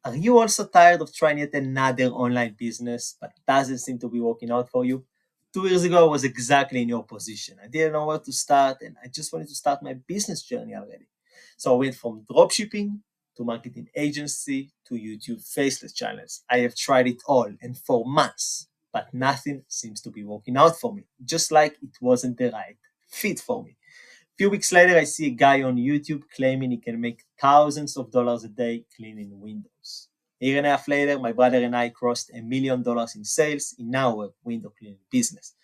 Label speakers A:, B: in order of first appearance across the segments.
A: Are you also tired of trying yet another online business but doesn't seem to be working out for you? 2 years ago, I was exactly in your position. I didn't know where to start and I just wanted to start my business journey already. So I went from dropshipping to marketing agency to YouTube faceless channels. I have tried it all and for months, but nothing seems to be working out for me, just like it wasn't the right fit for me. Few weeks later, I see a guy on YouTube claiming he can make thousands of dollars a day cleaning windows. A year and a half later, my brother and I crossed $1 million in sales in our window cleaning business.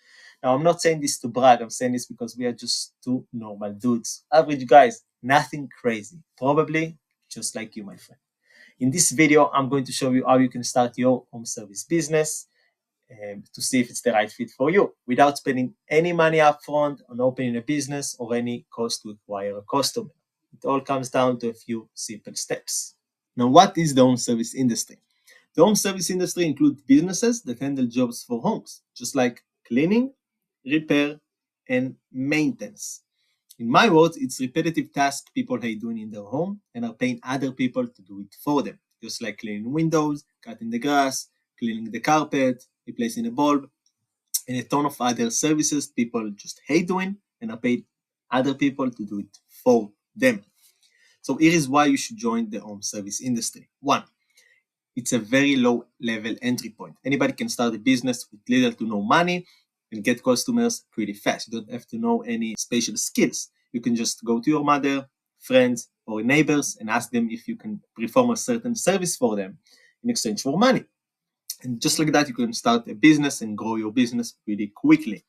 A: Now, I'm not saying this to brag, I'm saying this because we are just two normal dudes. Average guys, nothing crazy. Probably just like you, my friend. In this video, I'm going to show you how you can start your home service business to see if it's the right fit for you without spending any money upfront on opening a business or any cost to acquire a customer. It all comes down to a few simple steps. Now, what is the home service industry? The home service industry includes businesses that handle jobs for homes, just like cleaning, repair, and maintenance. In my words, it's repetitive tasks people hate doing in their home and are paying other people to do it for them, just like cleaning windows, cutting the grass, cleaning the carpet, replacing a bulb, and a ton of other services people just hate doing and are paid other people to do it for them. So here is why you should join the home service industry. One, it's a very low level entry point. Anybody can start a business with little to no money and get customers pretty fast. You don't have to know any special skills. You can just go to your mother, friends, or neighbors and ask them if you can perform a certain service for them in exchange for money. And just like that, you can start a business and grow your business pretty quickly.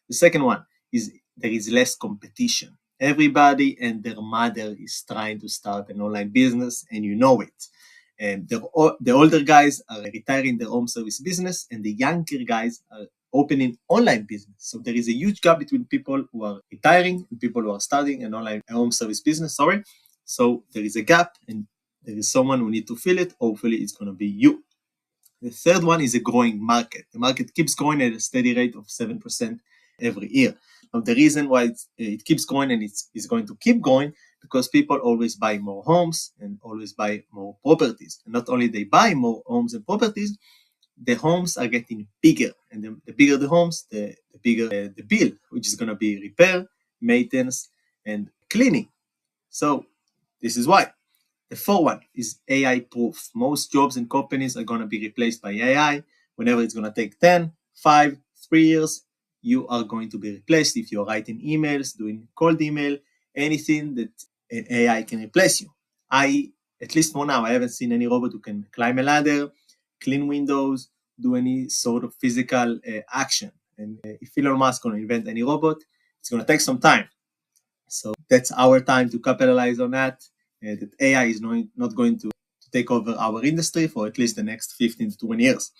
A: The second one is there is less competition. Everybody and their mother is trying to start an online business, and you know it. And the older guys are retiring their home service business, and the younger guys are opening online business. So there is a huge gap between people who are retiring and people who are starting an online home service business. So there is a gap, and there is someone who needs to fill it. Hopefully, it's going to be you. The third one is a growing market. The market keeps growing at a steady rate of 7% every year. Now, the reason why it keeps growing and it's going to keep going because people always buy more homes and always buy more properties. And not only they buy more homes and properties, the homes are getting bigger. And the bigger the homes, the bigger the bill, which is going to be repair, maintenance, and cleaning. So this is why. The fourth one is AI proof. Most jobs and companies are going to be replaced by AI. Whenever it's going to take 10, 5, 3 years, you are going to be replaced if you're writing emails, doing cold email, anything that an AI can replace you. At least for now, I haven't seen any robot who can climb a ladder, clean windows, do any sort of physical action. And if Elon Musk is going to invent any robot, it's going to take some time. So that's our time to capitalize on that. That AI is not going to take over our industry for at least the next 15 to 20 years.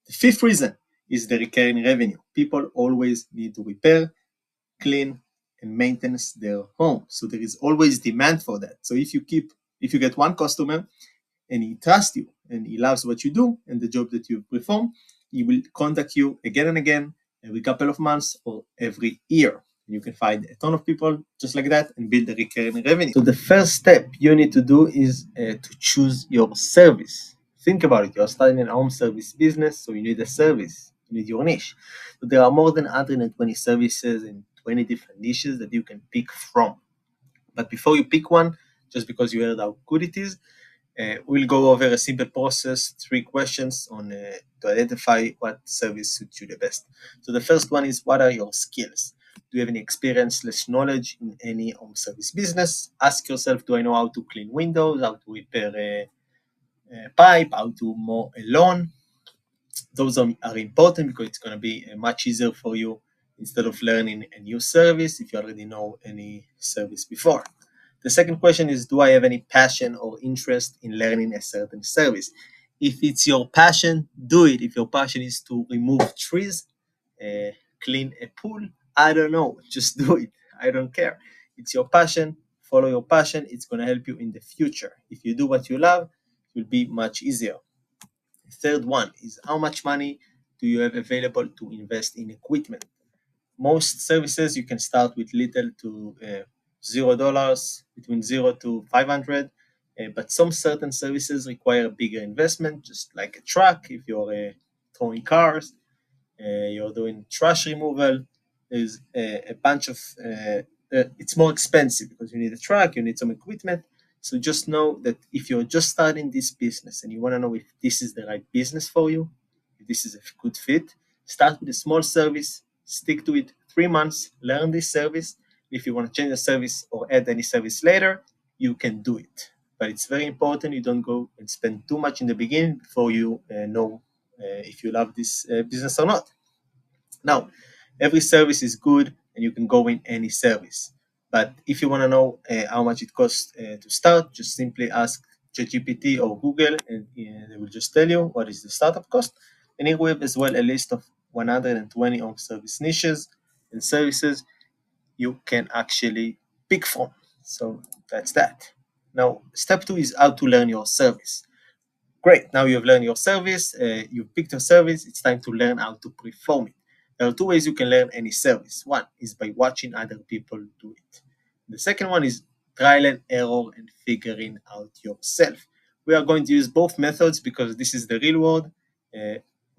A: The fifth reason is the recurring revenue. People always need to repair, clean, and maintenance their home. So there is always demand for that. So if you get one customer and he trusts you and he loves what you do and the job that you perform, he will contact you again and again every couple of months or every year. You can find a ton of people just like that and build a recurring revenue. So the first step you need to do is to choose your service. Think about it. You're starting a home service business, so you need a service. You need your niche. So there are more than 120 services in 20 different niches that you can pick from. But before you pick one, just because you heard how good it is, we'll go over a simple process, 3 questions on to identify what service suits you the best. So the first one is, what are your skills? Do you have any experience/knowledge in any home service business? Ask yourself, do I know how to clean windows, how to repair a pipe, how to mow a lawn? Those are important because it's going to be much easier for you instead of learning a new service if you already know any service before. The second question is, do I have any passion or interest in learning a certain service? If it's your passion, do it. If your passion is to remove trees, clean a pool, I don't know, just do it. I don't care. It's your passion. Follow your passion. It's going to help you in the future. If you do what you love, it will be much easier. The third one is, how much money do you have available to invest in equipment? Most services you can start with little to $0, between 0 to 500, But some certain services require a bigger investment, just like a truck. If you're towing cars, you're doing trash removal, there's a bunch of, it's more expensive because you need a truck, you need some equipment. So just know that if you're just starting this business and you want to know if this is the right business for you, if this is a good fit, start with a small service, stick to it 3 months, learn this service. If you want to change the service or add any service later, you can do it. But it's very important you don't go and spend too much in the beginning before you know if you love this business or not. Now, every service is good and you can go in any service. But if you want to know how much it costs to start, just simply ask ChatGPT or Google and they will just tell you what is the startup cost. And here we have as well a list of 120 home service niches and services you can actually pick from. So that's that. Now, step 2 is how to learn your service. Great, now you've learned your service, you've picked your service, it's time to learn how to perform it. There are 2 ways you can learn any service. One is by watching other people do it. The second one is trial and error and figuring out yourself. We are going to use both methods because this is the real world.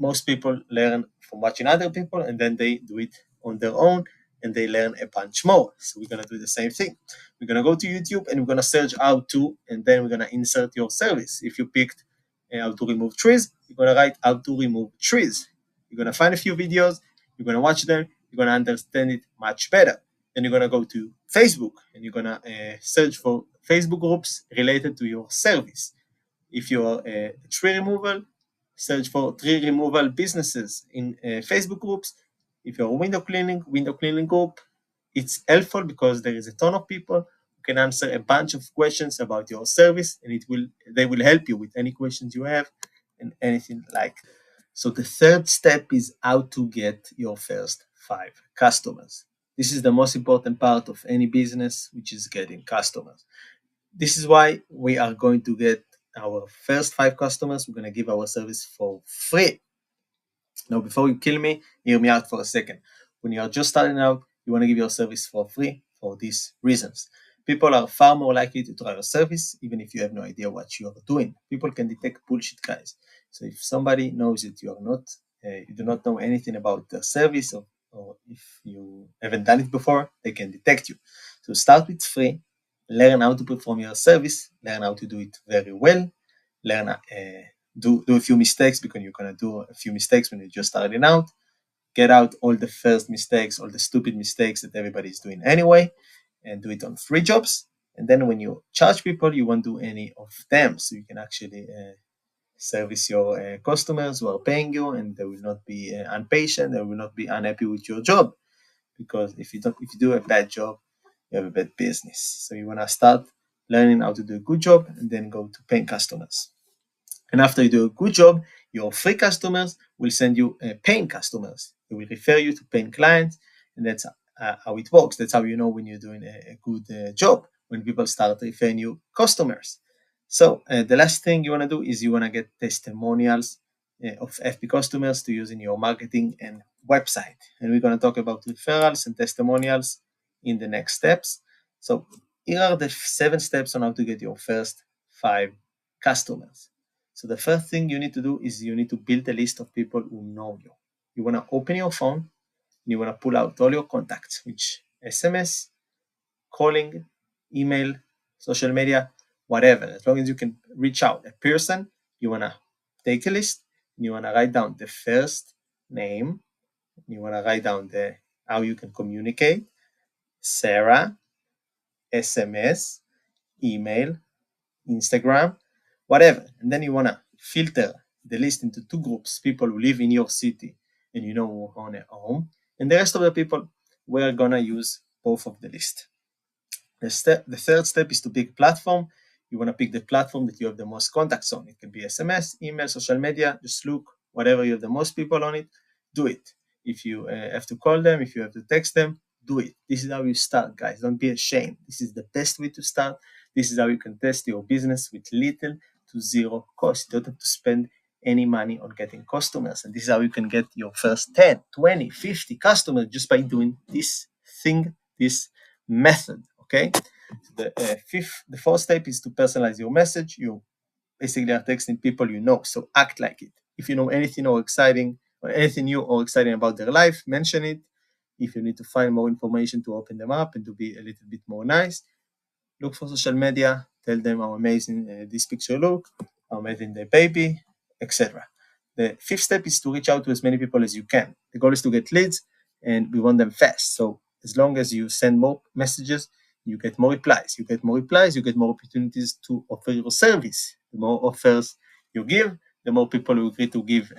A: Most people learn from watching other people and then they do it on their own and they learn a bunch more. So we're going to do the same thing. We're going to go to YouTube and we're going to search how to, and then we're going to insert your service. If you picked how to remove trees, you're going to write how to remove trees. You're going to find a few videos, you're going to watch them, you're going to understand it much better. Then you're going to go to Facebook and you're going to search for Facebook groups related to your service. If you're a tree removal, search for tree removal businesses in Facebook groups. If you're a window cleaning group, it's helpful because there is a ton of people who can answer a bunch of questions about your service, and they will help you with any questions you have and anything like that. So the third step is how to get your first 5 customers. This is the most important part of any business, which is getting customers. This is why we are going to get our first 5 customers. We're going to give our service for free. Now, before you kill me, hear me out for a second. When you are just starting out, you want to give your service for free for these reasons. People are far more likely to try your service, even if you have no idea what you are doing. People can detect bullshit, guys. So if somebody knows that you are not, you do not know anything about their service, or if you haven't done it before, they can detect you. So start with free, learn how to perform your service, learn how to do it very well, learn do a few mistakes because you're going to do a few mistakes when you're just starting out. Get out all the first mistakes, all the stupid mistakes that everybody's doing anyway, and do it on free jobs. And then when you charge people, you won't do any of them. So you can actually service your customers who are paying you, and they will not be impatient, they will not be unhappy with your job. Because if you do a bad job, you have a bad business. So you want to start learning how to do a good job and then go to paying customers. And after you do a good job, your free customers will send you paying customers. They will refer you to paying clients, and that's how it works. That's how you know when you're doing a good job, when people start referring you customers. So the last thing you want to do is you want to get testimonials of FP customers to use in your marketing and website. And we're going to talk about referrals and testimonials in the next steps. So here are the 7 steps on how to get your first 5 customers. So the first thing you need to do is you need to build a list of people who know you. You want to open your phone and you want to pull out all your contacts, which SMS, calling, email, social media, whatever. As long as you can reach out a person, you want to take a list and you want to write down the first name. You want to write down how you can communicate, Sarah, SMS, email, Instagram, whatever. And then you want to filter the list into 2 groups, people who live in your city and you know who own a home, and the rest of the people, we're going to use both of the list. The third step is to pick platform. You want to pick the platform that you have the most contacts on. It can be SMS, email, social media. Just look, whatever you have the most people on it, do it. If you have to call them, if you have to text them, do it. This is how you start, guys. Don't be ashamed. This is the best way to start. This is how you can test your business with little to zero cost. You don't have to spend any money on getting customers. And this is how you can get your first 10, 20, 50 customers just by doing this thing, this method. Okay. The fourth step is to personalize your message. You basically are texting people you know, so act like it. If you know anything or exciting or anything new or exciting about their life, mention it. If you need to find more information to open them up and to be a little bit more nice, look for social media, tell them how amazing this picture look, how amazing the baby, etc. The fifth step is to reach out to as many people as you can. The goal is to get leads, and we want them fast. So as long as you send more messages, you get more replies. You get more replies, you get more opportunities to offer your service. The more offers you give, the more people will agree to give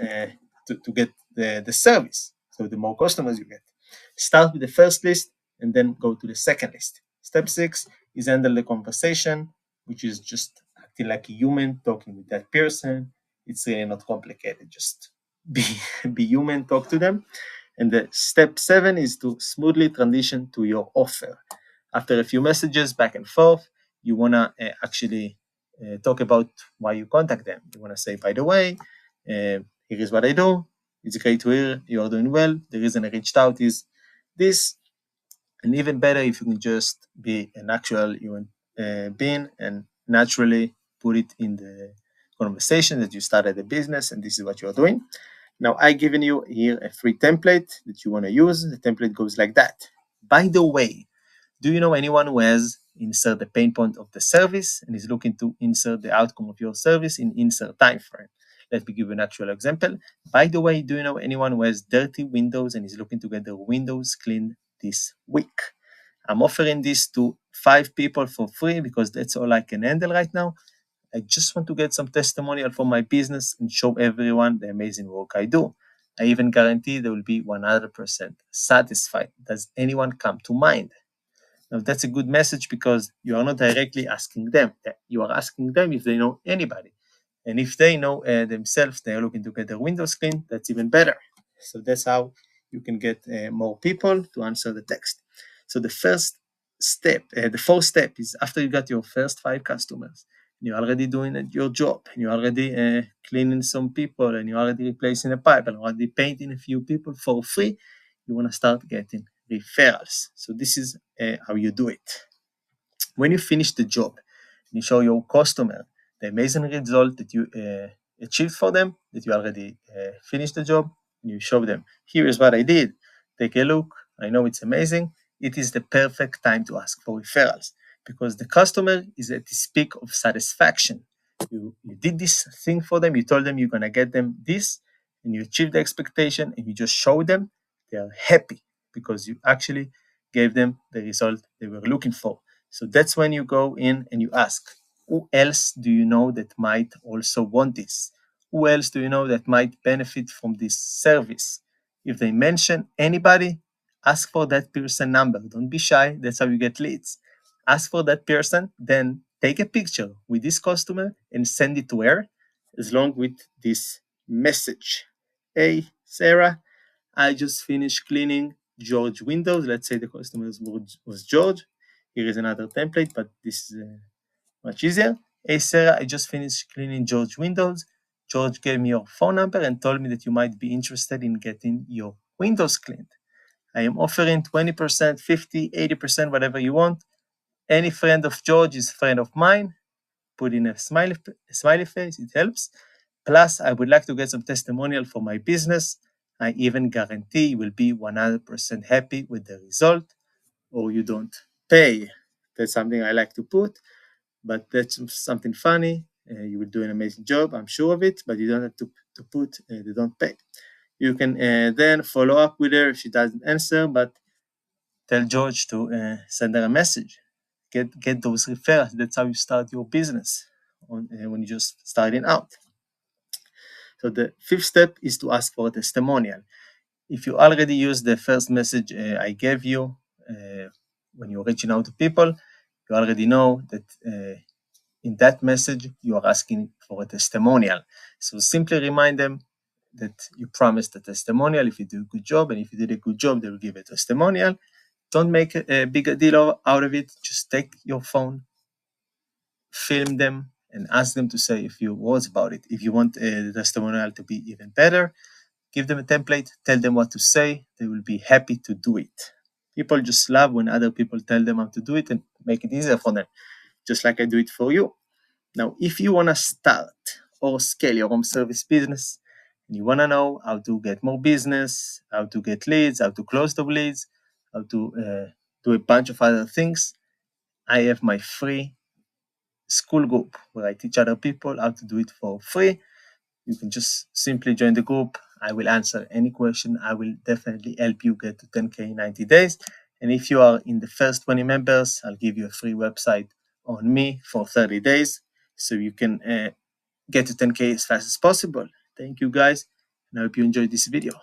A: to get the service. So the more customers you get. Start with the first list and then go to the second list. Step 6 is handle the conversation, which is just acting like a human, talking with that person. It's really not complicated. Just be be human, talk to them. And the step 7 is to smoothly transition to your offer. After a few messages back and forth, you wanna actually talk about why you contact them. You wanna say, by the way, here is what I do. It's great to hear you are doing well. The reason I reached out is this. And even better if you can just be an actual human being and naturally put it in the conversation that you started a business and this is what you're doing. Now, I've given you here a free template that you want to use. The template goes like that. By the way, do you know anyone who has insert the pain point of the service and is looking to insert the outcome of your service in insert time frame? Let me give you an actual example. By the way, do you know anyone who has dirty windows and is looking to get their windows cleaned this week? I'm offering this to 5 people for free because that's all I can handle right now. I just want to get some testimonial for my business and show everyone the amazing work I do. I even guarantee they will be 100% satisfied. Does anyone come to mind? Now, that's a good message because you are not directly asking them. You are asking them if they know anybody. And if they know themselves, they are looking to get their windows clean, that's even better. So that's how you can get more people to answer the text. So the first step, the fourth step is after you got your first 5 customers, you're already doing your job, and you're already cleaning some people, and you're already replacing a pipe, and already painting a few people for free, you want to start getting referrals. So this is how you do it. When you finish the job, you show your customer the amazing result that you achieved for them, that you already finished the job, and you show them, here is what I did. Take a look. I know it's amazing. It is the perfect time to ask for referrals because the customer is at this peak of satisfaction. You did this thing for them. You told them you're going to get them this, and you achieved the expectation, and you just show them. They are happy because you actually gave them the result they were looking for. So that's when you go in and you ask, who else do you know that might also want this? Who else do you know that might benefit from this service? If they mention anybody, ask for that person number. Don't be shy. That's how you get leads. Ask for that person, then take a picture with this customer and send it to her, along with this message. Hey, Sarah, I just finished cleaning George windows. Let's say the customer was George. Here is another template, but this is much easier. Hey, Sarah, I just finished cleaning George windows. George gave me your phone number and told me that you might be interested in getting your windows cleaned. I am offering 20%, 50, 80%, whatever you want. Any friend of George is a friend of mine. Put in a smiley face, it helps. Plus, I would like to get some testimonial for my business. I even guarantee you will be 100% happy with the result, or you don't pay. That's something I like to put, but that's something funny. You will do an amazing job, I'm sure of it, but you don't have to put they don't pay. You can then follow up with her if she doesn't answer, but tell George to send her a message. Get those referrals. That's how you start your business when you're just starting out. So the fifth step is to ask for a testimonial. If you already use the first message I gave you when you're reaching out to people, you already know that in that message you are asking for a testimonial. So simply remind them that you promised a testimonial if you do a good job, and if you did a good job, they will give a testimonial. Don't make a big deal out of it. Just take your phone, film them, and ask them to say a few words about it. If you want the testimonial to be even better, give them a template, tell them what to say. They will be happy to do it. People just love when other people tell them how to do it and make it easier for them, just like I do it for you. Now, if you want to start or scale your home service business, and you want to know how to get more business, how to get leads, how to close the leads, how to do a bunch of other things, I have my free school group where I teach other people how to do it for free. You can just simply join the group. I will answer any question. I will definitely help you get to 10K in 90 days. And if you are in the first 20 members, I'll give you a free website on me for 30 days so you can get to 10K as fast as possible. Thank you guys, and I hope you enjoyed this video.